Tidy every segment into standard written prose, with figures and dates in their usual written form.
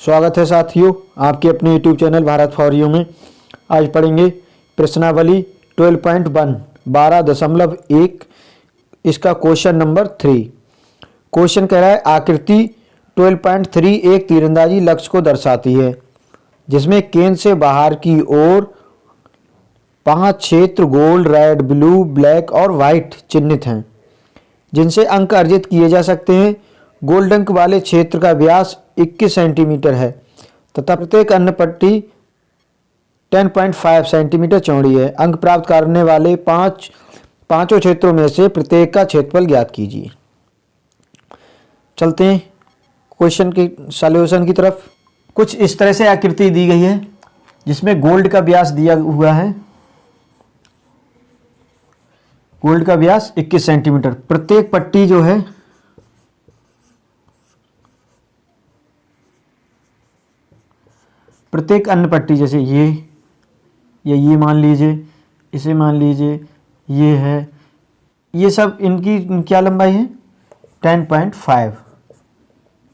स्वागत है साथियों आपके अपने YouTube channel Bharat for you में। आज पढ़ेंगे प्रश्नावली 12.1 12.1 इसका क्वेश्चन नंबर 3। क्वेश्चन कह रहा है आकृति 12.3 एक तीरंदाजी लक्ष्य को दर्शाती है जिसमें केंद्र से बाहर की ओर 5 क्षेत्र गोल्ड, रेड, ब्लू, ब्लैक और वाइट चिन्हित हैं जिनसे अंक अर्जित किए जा सकते हैं। गोल्ड अंक वाले क्षेत्र का व्यास 21 सेंटीमीटर है तथा प्रत्येक अन्य पट्टी 10.5 सेंटीमीटर चौड़ी है। अंक प्राप्त करने वाले पांचों क्षेत्रों में से प्रत्येक का क्षेत्रफल ज्ञात कीजिए। चलते हैं क्वेश्चन के सॉल्यूशन की तरफ। कुछ इस तरह से आकृति दी गई है जिसमें गोल्ड का व्यास दिया हुआ है। गोल्ड का व्यास 21 सेंटीमीटर। प्रत्येक पट्टी जो है प्रत्येक अन्य पट्टी जैसे ये या ये मान लीजिए, इसे मान लीजिए, ये है, ये सब इनकी क्या लंबाई है 10.5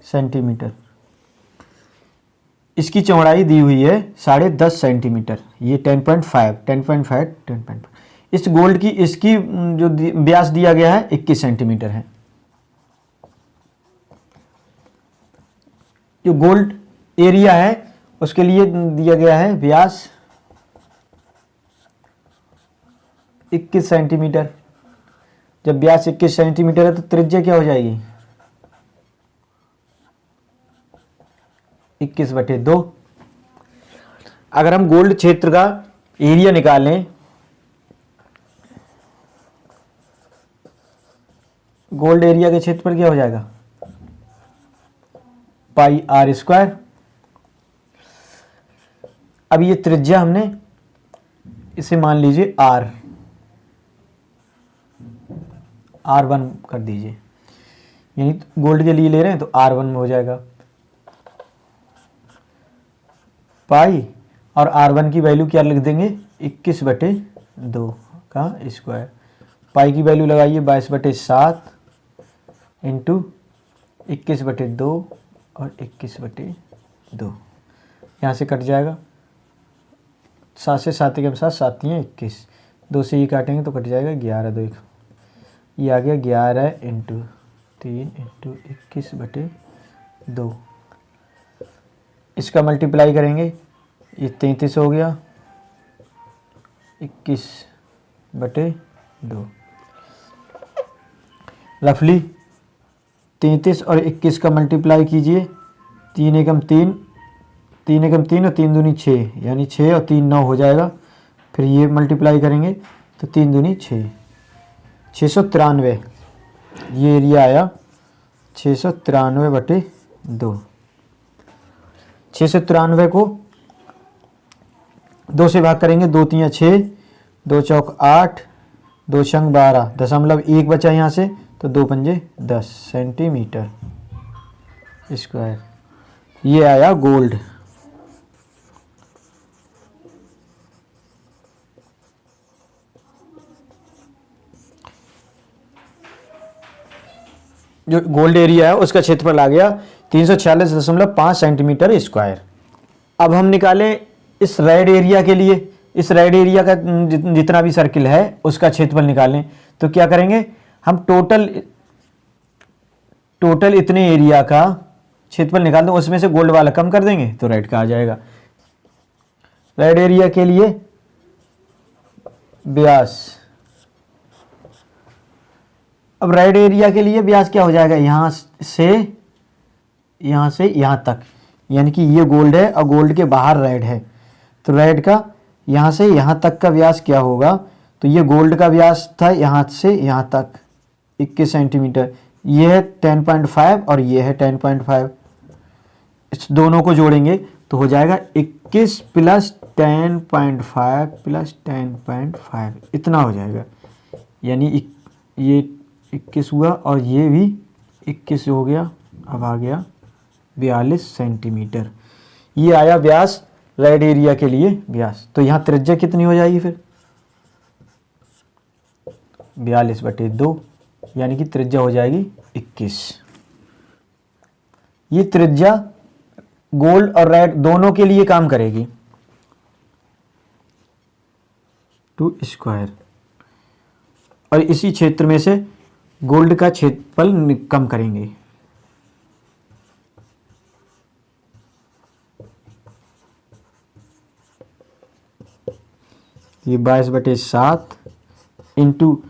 सेंटीमीटर। इसकी चौड़ाई दी हुई है 10.5 सेंटीमीटर। ये 10.5 इस गोल्ड की इसकी जो व्यास दिया गया है 21 सेंटीमीटर है। जो गोल्ड एरिया है उसके लिए दिया गया है व्यास 21 सेंटीमीटर। जब व्यास 21 सेंटीमीटर है तो त्रिज्या क्या हो जाएगी 21/2। अगर हम गोल्ड क्षेत्र का एरिया निकालें, गोल्ड एरिया के क्षेत्र पर क्या हो जाएगा पाई आर स्क्वायर। अब ये त्रिज्या हमने इसे मान लीजिए R1 कर दीजिए, यानी गोल्ड के लिए ले रहे हैं तो R1 में हो जाएगा पाई, और R1 की वैल्यू क्या लिख देंगे 21/2 का स्क्वायर। पाई की वैल्यू लगाइए 22/7 इंटू 21/2 और 21/2, यहाँ से कट जाएगा 7 से 7 के अनुसार 7 या 21, 2 से ही काटेंगे तो कट जाएगा 11 2 ये आ गया 11 इंटू 3 इंटू 21/2। इसका मल्टीप्लाई करेंगे ये 33 हो गया 21/2। रफली 33 और 21 का मल्टीप्लाई कीजिए, 3 एकम 3 और 3 दूनी 6, यानी 6 और 3 9 हो जाएगा। फिर ये मल्टीप्लाई करेंगे तो 3 दूनी 6, 693 ये एरिया आया 693/2। 693 को 2 से भाग करेंगे, 2 3 6, 2 चौक 8, 2 छंग 12, 0.1 बचा यहाँ से तो 2 पंजे 10 सेंटीमीटर स्क्वायर। ये आया गोल्ड। जो गोल्ड एरिया है उसका क्षेत्रफल आ गया 346.5 सेंटीमीटर स्क्वायर। अब हम निकालें इस रेड एरिया के लिए, इस रेड एरिया का जितना भी सर्किल है उसका क्षेत्रफल निकालें तो क्या करेंगे हम टोटल इतने एरिया का क्षेत्रफल निकाल दें, उसमें से गोल्ड वाला कम कर देंगे तो रेड का आ जाएगा। रेड एरिया के लिए व्यास, अब रेड एरिया के लिए व्यास क्या हो जाएगा यहाँ से यहाँ तक, यानी कि ये गोल्ड है और गोल्ड के बाहर रेड है तो रेड का यहाँ से यहाँ तक का व्यास क्या होगा, तो ये गोल्ड का व्यास था यहाँ से यहाँ तक 21 सेंटीमीटर, ये है 10.5 और ये है 10.5। इस दोनों को जोड़ेंगे तो हो जाएगा 21 + 10.5 + 10.5 इतना हो जाएगा, यानी ये 21 हुआ और ये भी 21 हो गया। अब आ गया 42 सेंटीमीटर। ये आया व्यास रेड एरिया के लिए व्यास। तो यहाँ त्रिज्या कितनी हो जाएगी फिर 42/2, यानी कि त्रिज्या हो जाएगी 21। ये त्रिज्या गोल्ड और रेड दोनों के लिए काम करेगी। 2 स्क्वायर, और इसी क्षेत्र में से गोल्ड का क्षेत्रफल कम करेंगे। ये 22/7 इंटू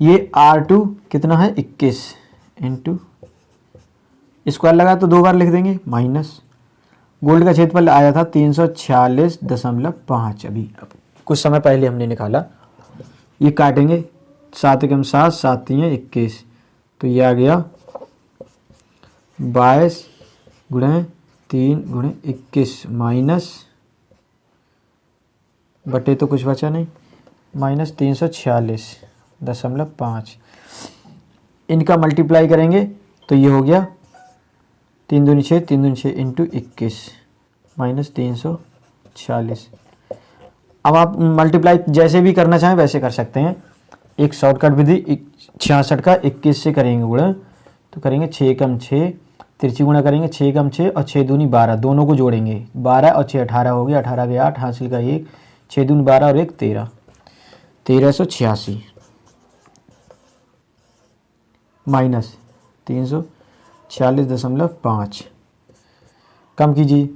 ये R2 कितना है 21 इंटू स्क्वायर लगा तो 2 बार लिख देंगे माइनस गोल्ड का क्षेत्रफल आया था 346.5 अभी अब कुछ समय पहले हमने निकाला। ये काटेंगे 7 एकम 7 7 3 21 तो ये आ गया 22 गुणे 3 गुणे 21 माइनस बटे तो कुछ बचा नहीं माइनस 346.5 इनका मल्टीप्लाई करेंगे तो ये हो गया 3 दूनी 6 3 दूनी 6 इंटू 21 माइनस 346। अब आप मल्टीप्लाई जैसे भी करना चाहें वैसे कर सकते हैं। एक शॉर्टकट विधि 66 का 21 से करेंगे गुणा तो करेंगे 6 एकम 6 तिरछी गुणा करेंगे 6 एकम 6 और 6 दूनी 12 दोनों को जोड़ेंगे 12 और 6 18 हो गया 18 के 8 हासिल का 1 6 दूनी 12 और 1 13 1386 माइनस 346.5 कम कीजिए।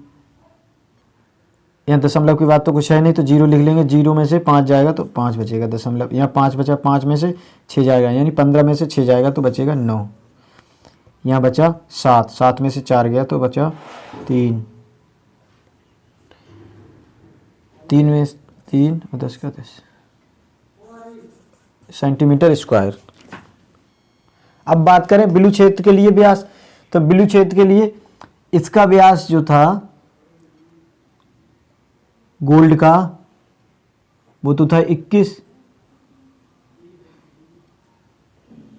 यहाँ दशमलव की बात तो कुछ है नहीं तो 0 लिख लेंगे 0 में से 5 जाएगा तो 5 बचेगा दशमलव यहाँ 5 बचा 5 में से 6 जाएगा यानी 15 में से 6 जाएगा तो बचेगा 9। यहाँ बचा 7 7 में से 4 गया तो बचा 3 3 में 3 और 10 का 10 सेंटीमीटर स्क्वायर। अब बात करें ब्लू क्षेत्र के लिए व्यास तो ब्लू क्षेत्र के लिए इसका व्यास जो था गोल्ड का वो तो था 21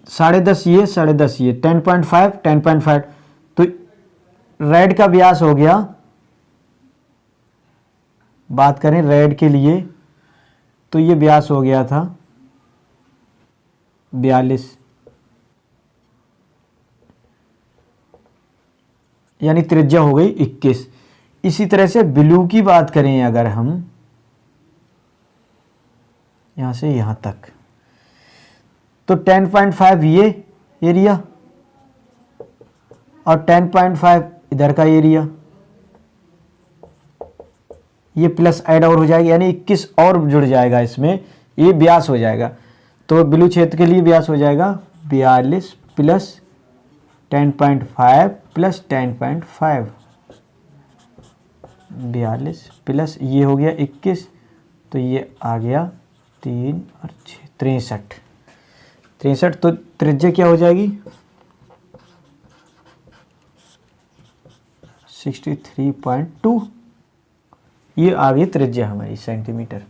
10.5 ये 10.5 ये 10.5 10.5 तो रेड का व्यास हो गया। बात करें रेड के लिए तो ये व्यास हो गया था 42 यानी त्रिज्या हो गई 21। इसी तरह से ब्लू की बात करें अगर हम यहां से यहां तक तो 10.5 ये एरिया और 10.5 इधर का एरिया ये प्लस ऐड और हो जाएगा यानी 21 और जुड़ जाएगा इसमें ये व्यास हो जाएगा। तो ब्लू क्षेत्र के लिए व्यास हो जाएगा 42 प्लस 10.5 प्लस 10.5 42 प्लस ये हो गया 21 तो ये आ गया 3 और 6 63 तो त्रिज्या क्या हो जाएगी 63.2 ये आ गई त्रिज्या हमारी सेंटीमीटर।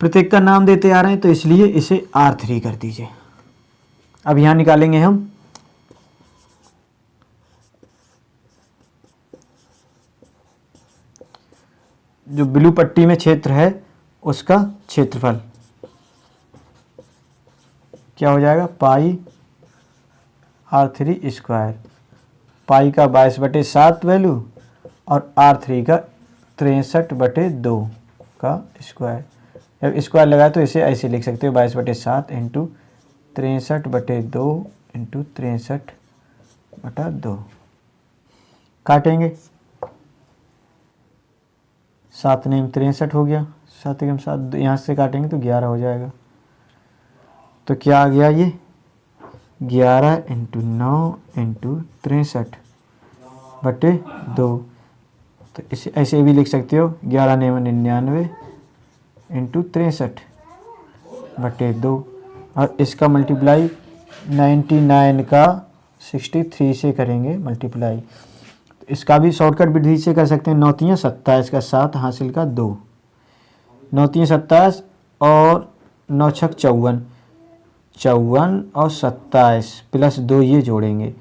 प्रत्येक का नाम देते आ रहे हैं तो इसलिए इसे R3 कर दीजिए। अब यहां निकालेंगे हम जो ब्लू पट्टी में क्षेत्र है उसका क्षेत्रफल क्या हो जाएगा पाई R3 स्क्वायर पाई का 22/7 वैल्यू और R3 का 63/2 का स्क्वायर। जब स्क्वायर लगाए तो इसे ऐसे लिख सकते हो 22/7 इंटू 63/2 इंटू 63/2 काटेंगे 7 नेम 63 हो गया 7 एकम 7 यहाँ से काटेंगे तो 11 हो जाएगा। तो क्या आ गया ये 11 इंटू 9 इंटू 63/2 तो इसे ऐसे भी लिख सकते हो 11 नेम 99 इंटू 63/2 और इसका मल्टीप्लाई 99 का 63 से करेंगे मल्टीप्लाई। तो इसका भी शॉर्टकट विधि से कर सकते हैं 9 3 27 का 7 हासिल का 2 9 3 27 और 9 6 54 54 और 27 प्लस 2 ये जोड़ेंगे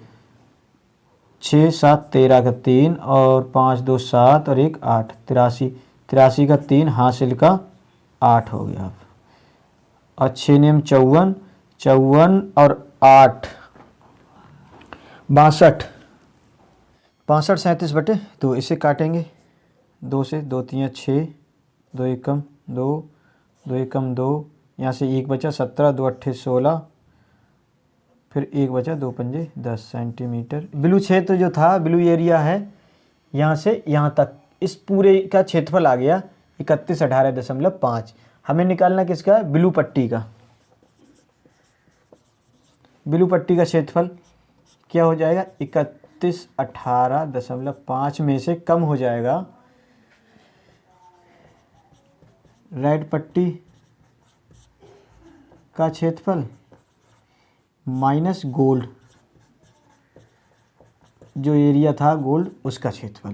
6 7 13 का 3 और 5 2 7 और 1 8 83 83 का 3 हासिल का 8 हो गया। और 6 नेम 54 54 और 8 62 6537/2 इसे काटेंगे 2 से, 2 3 6, 2 एकम 2, 2 एकम 2, यहाँ से 1 बचा 17, 2 अट्ठे 16, फिर 1 बचा 2 पंजे 10 सेंटीमीटर। बिलू क्षेत्र जो था, बिलू एरिया है यहाँ से यहाँ तक, इस पूरे का क्षेत्रफल आ गया 3118.5। हमें निकालना किसका है? बिलू पट्टी का। बिलू पट्टी का क्षेत्रफल क्या हो जाएगा? 3118.5 में से कम हो जाएगा रेड पट्टी का क्षेत्रफल माइनस गोल्ड, जो एरिया था गोल्ड उसका क्षेत्रफल।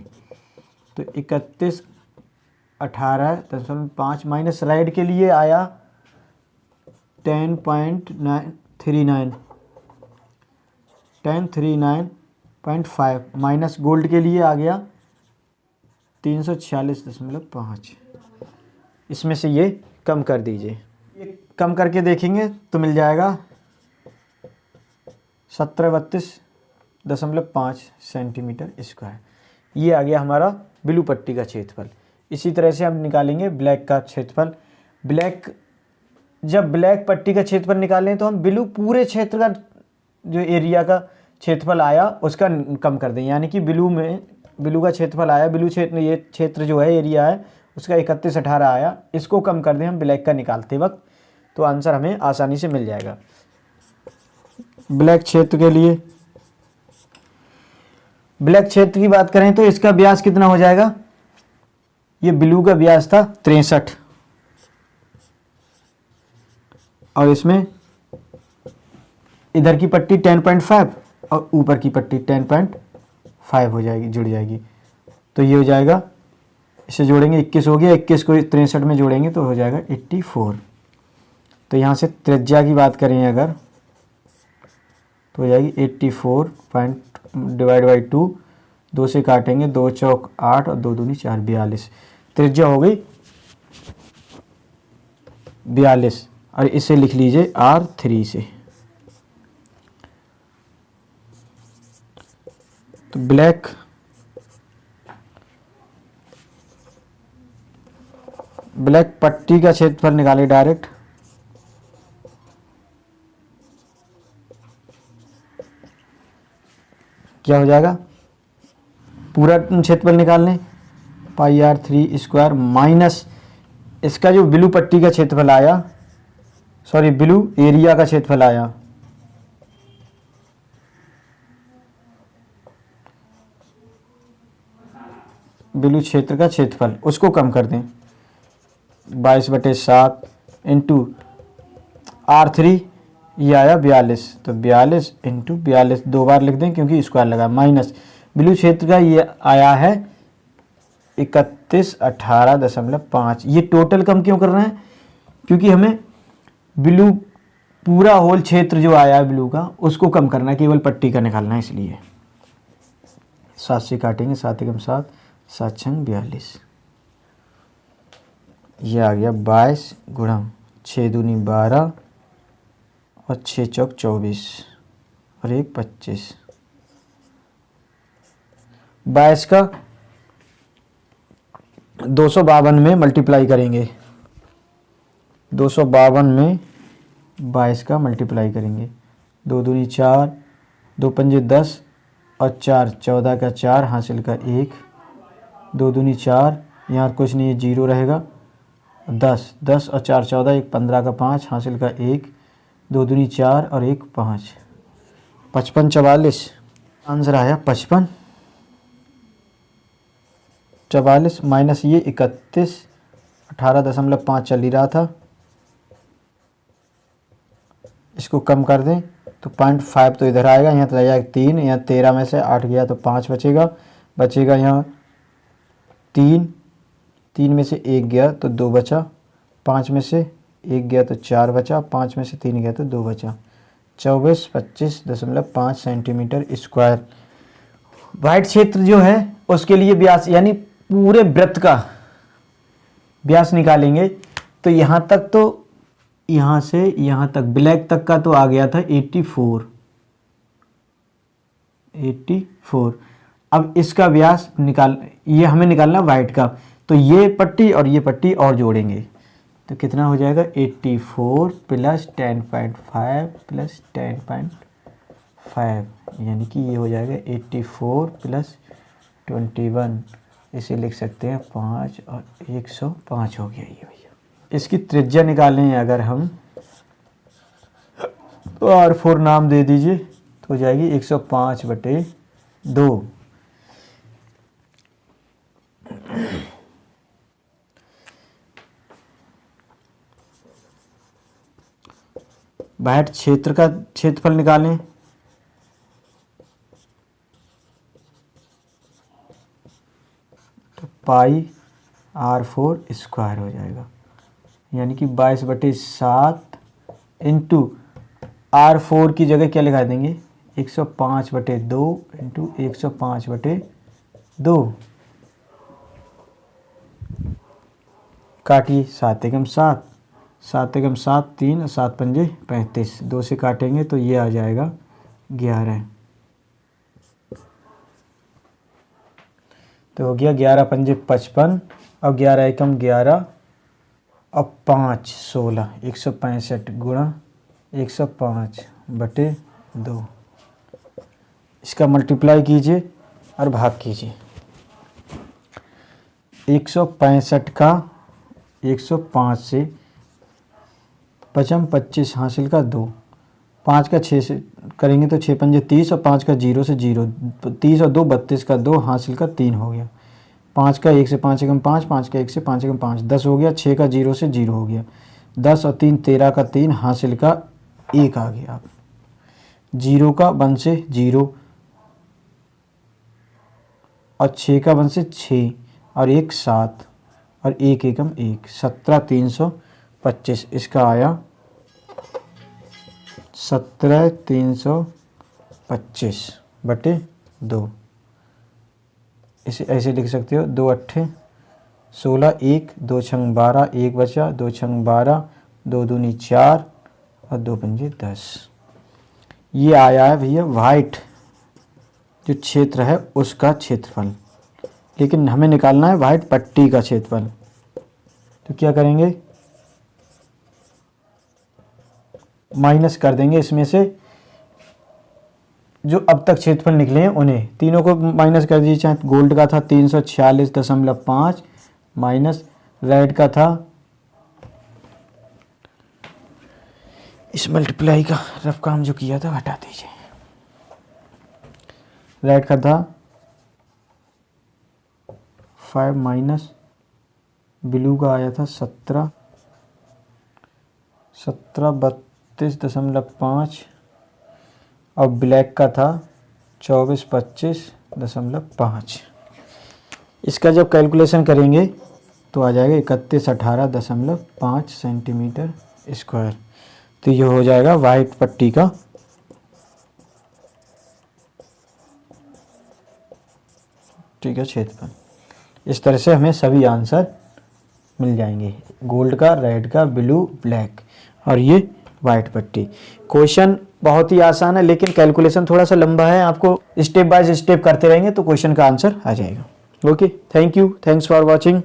तो 3118.5 माइनस रेड के लिए आया 1039.5 माइनस गोल्ड के लिए आ गया 346.5। इसमें से ये कम कर दीजिए, ये कम करके देखेंगे तो मिल जाएगा 1732.5 सेंटीमीटर स्क्वायर। ये आ गया हमारा ब्लू पट्टी का क्षेत्रफल। इसी तरह से हम निकालेंगे ब्लैक का क्षेत्रफल। जब ब्लैक पट्टी का क्षेत्रफल निकालें तो हम ब्लू पूरे क्षेत्र का जो एरिया का क्षेत्रफल आया उसका कम कर दें, यानी कि ब्लू का क्षेत्रफल आया, ब्लू क्षेत्र, ये क्षेत्र जो है एरिया है उसका 3118 आया, इसको कम कर दें हम ब्लैक का निकालते वक्त, तो आंसर हमें आसानी से मिल जाएगा। ब्लैक क्षेत्र के लिए, ब्लैक क्षेत्र की बात करें तो इसका व्यास कितना हो जाएगा? ये ब्लू का व्यास था 63 और इसमें इधर की पट्टी 10.5 और ऊपर की पट्टी 10.5 हो जाएगी, जुड़ जाएगी। तो ये हो जाएगा, इसे जोड़ेंगे 21 हो गया, 21 को 63 में जोड़ेंगे तो हो जाएगा 84। तो यहाँ से त्रिज्या की बात करें अगर तो हो जाएगी 84 डिवाइड बाई 2, 2 से काटेंगे, 2 चौक 8 और 2 दूनी 4, 42। त्रिज्या हो गई 42 और इसे लिख लीजिए R3 से। तो ब्लैक पट्टी का क्षेत्रफल निकाले डायरेक्ट। क्या हो जाएगा? पूरा क्षेत्रफल निकाल लें, पाई R3 स्क्वायर माइनस इसका जो ब्लू पट्टी का क्षेत्रफल आया, सॉरी ब्लू एरिया का क्षेत्रफल आया, ब्लू क्षेत्र का क्षेत्रफल, उसको कम कर दें 22/7 इंटू R3 ये आया 42, तो 42 इंटू 42 दो बार लिख दें क्योंकि स्क्वायर लगा, माइनस ब्लू क्षेत्र का ये आया है 3118.5। ये टोटल कम क्यों कर रहे हैं? क्योंकि हमें ब्लू पूरा होल क्षेत्र जो आया है ब्लू का उसको कम करना है, केवल पट्टी का निकालना है, इसलिए 7 से काटेंगे, 7 एकम 7, 7 छंग 42। ये आ गया 22 गुणा 6 दूनी 12 और 6 चौक 24 और 1 25। 22 का 252 में मल्टीप्लाई करेंगे, 252 में 22 का मल्टीप्लाई करेंगे, 2 दूनी 4, 2 पंजे 10 और 4 14 का 4 हासिल का 1, 2 दूनी 4, यहाँ कुछ नहीं, 0 रहेगा, 10 10 और 4 14, 1 15 का 5 हासिल का 1, 2 दूनी 4 और 1 5, 55 44। आंसर आया 55 44 माइनस ये 31 18.5 चल ही रहा था, इसको कम कर दें तो 0.5 तो इधर आएगा, यहाँ तो रह जाएगा 3, यहाँ 13 में से 8 गया तो 5 बचेगा यहाँ 3 में से 1 गया तो 2 बचा, 5 में से 1 गया तो 4 बचा, 5 में से 3 गया तो 2 बचा, 2425.5 सेंटीमीटर स्क्वायर। वाइट क्षेत्र जो है उसके लिए व्यास यानी पूरे वृत्त का व्यास निकालेंगे तो यहाँ तक, तो यहाँ से यहाँ तक ब्लैक तक का तो आ गया था 84, अब इसका व्यास ये हमें निकालना वाइट का, तो ये पट्टी और ये पट्टी और जोड़ेंगे तो कितना हो जाएगा 84 प्लस 10.5 प्लस 10.5, यानी कि ये हो जाएगा 84 प्लस 21, इसे लिख सकते हैं 5 और 105 हो गया ये भैया। इसकी त्रिज्या निकालें अगर हम तो R4 नाम दे दीजिए तो हो जाएगी 105/2। बाहर क्षेत्र का क्षेत्रफल निकालें तो पाई R4 स्क्वायर हो जाएगा, यानी कि 22/7 इंटू R4 की जगह क्या लगा देंगे 105/2 इंटू 105/2, काटिए 7 एकम 7, 7 एकम 7 3 और 7 पंजे 35, 2 से काटेंगे तो ये आ जाएगा 11, तो हो गया 11 पंजे 55 और 11 एकम 11 और 5 16, 165 गुणा 105/2, इसका मल्टीप्लाई कीजिए और भाग कीजिए। 165 का 105 से 25 हासिल का 2, 5 का 6 से करेंगे तो 6 पंजे 30 और 5 का 0 से 0, 30 और 2 32 का 2 हासिल का 3 हो गया, 5 का 1 से 5 एकम 5, 5 का 1 से 5 एकम 5, 10 हो गया, 6 का 0 से 0 हो गया, 10 और 3 13 का 3 हासिल का 1 आ गया, 0 का 1 से 0 और 6 का 1 से 6 और 1 7 और 1 एकम 1, 17,325, इसका आया 17,325/2। इसे ऐसे लिख सकते हो 2 अट्ठे 16, 1 2 छंग 12, 1 बचा, 2 छंग 12, 2 दूनी 4 और 2 पंजे 10। ये आया है भैया वाइट जो क्षेत्र है उसका क्षेत्रफल, लेकिन हमें निकालना है वाइट पट्टी का क्षेत्रफल। तो क्या करेंगे, माइनस कर देंगे इसमें से जो अब तक क्षेत्रफल निकले हैं उन्हें, तीनों को माइनस कर दीजिए। चाहे गोल्ड का था 346.5 माइनस रेड का था, इस मल्टीप्लाई का रफ काम जो किया था हटा दीजिए, रेड का था 5 माइनस ब्लू का आया था 32.5 और ब्लैक का था 24.25.5। इसका जब कैलकुलेशन करेंगे तो आ जाएगा 3118.5 सेंटीमीटर स्क्वायर। तो ये हो जाएगा वाइट पट्टी का ठीक है क्षेत्रफल। इस तरह से हमें सभी आंसर मिल जाएंगे, गोल्ड का, रेड का, ब्लू, ब्लैक और ये वाइट पट्टी। क्वेश्चन बहुत ही आसान है लेकिन कैलकुलेशन थोड़ा सा लंबा है, आपको स्टेप बाय स्टेप करते रहेंगे तो क्वेश्चन का आंसर आ जाएगा। Okay, thank you, thanks for watching.